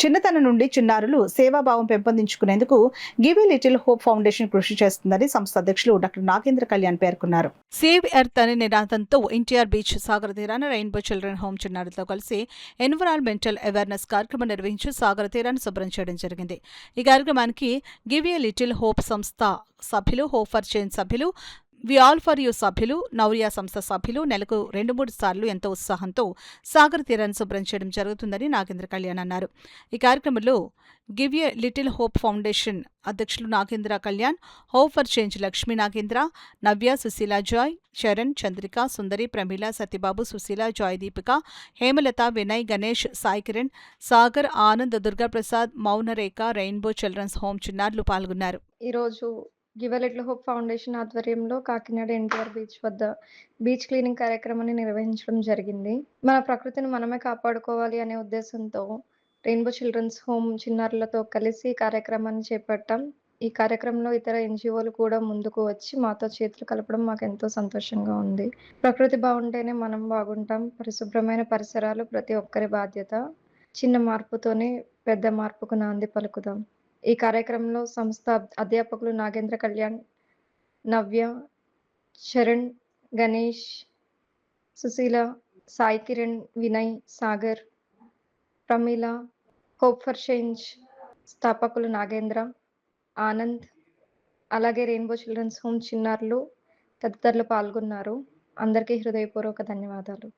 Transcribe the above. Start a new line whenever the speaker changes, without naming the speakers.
చిన్నతనం నుండి చిన్నారులు సేవాభావం పెంపొందించుకునేందుకు give a little hope foundation కృషి చేస్తుందని సంస్థ అధ్యక్షులు డాక్టర్ నాగేంద్ర కళ్యాణ్ పేర్కొన్నారు. సేవ్ ఎర్త్ అనే నినాదంతో ఎన్టీఆర్ బీచ్ సాగర్ తీరాన రెయిన్బో చిల్డ్రన్ హోమ్ చిన్నారులతో కలిసి ఎన్విరాన్మెంటల్ అవేర్నెస్ కార్యక్రమం నిర్వహించి సాగర్ తీరాన్ని శుభ్రం చేయడం జరిగింది. ఈ కార్యక్రమానికి గివ్ ఏ లిటిల్ హోప్ సంస్థ సభ్యులు, హోప్ ఫర్ చేంజ్ సభ్యులు, వి ఆల్ ఫర్ యూ సభ్యులు, నౌరియా సంస్థ సభ్యులు నెలకు 2-3 సార్లు ఎంతో ఉత్సాహంతో సాగర్ తీరాన్ని శుభ్రం చేయడం జరుగుతుందని నాగేంద్ర కళ్యాణ్ అన్నారు. ఈ కార్యక్రమంలో give a little hope foundation అధ్యక్షులు Nagendra Kalyan, hope for change Lakshmi Nagendra, Navya, Sushila Joy, Charan, Chandrika, Sundari, Pramila, Satyababu, Sushila, Joy Deepika, Hemalatha, Vinay, Ganesh, Sai Kiran, Sagar, Anand, Durgaprasad, Mounarekha, rainbow children's home చిన్నారులు పాల్గొన్నారు.
ఈరోజు give a little hope foundation ఆధ్వర్యంలో కాకినాడ ఎన్టీఆర్ బీచ్ వద్ద బీచ్ క్లీనింగ్ కార్యక్రమాన్ని నిర్వహించడం జరిగింది. మన ప్రకృతిని మనమే కాపాడుకోవాలి అనే ఉద్దేశంతో రెయిన్బో చిల్డ్రన్స్ హోమ్ చిన్నారులతో కలిసి కార్యక్రమాన్ని చేపట్టాం. ఈ కార్యక్రమంలో ఇతర ఎన్‌జీఓలు కూడా ముందుకు వచ్చి మాతో చేతులు కలపడం మాకెంతో సంతోషంగా ఉంది. ప్రకృతి బాగుంటేనే మనం బాగుంటాం. పరిశుభ్రమైన పరిసరాలు ప్రతి ఒక్కరి బాధ్యత. చిన్న మార్పుతోనే పెద్ద మార్పుకు నాంది పలుకుదాం. ఈ కార్యక్రమంలో సంస్థ అధ్యాపకులు Nagendra Kalyan, Navya, Charan, Ganesh, Sushila, Sai Kiran, Vinay, Sagar, Pramila, hope for change స్థాపకులు నాగేంద్ర, ఆనంద్, అలాగే రెయిన్బో చిల్డ్రన్స్ హోమ్ చిన్నారులు తదితరులు పాల్గొన్నారు. అందరికీ హృదయపూర్వక ధన్యవాదాలు.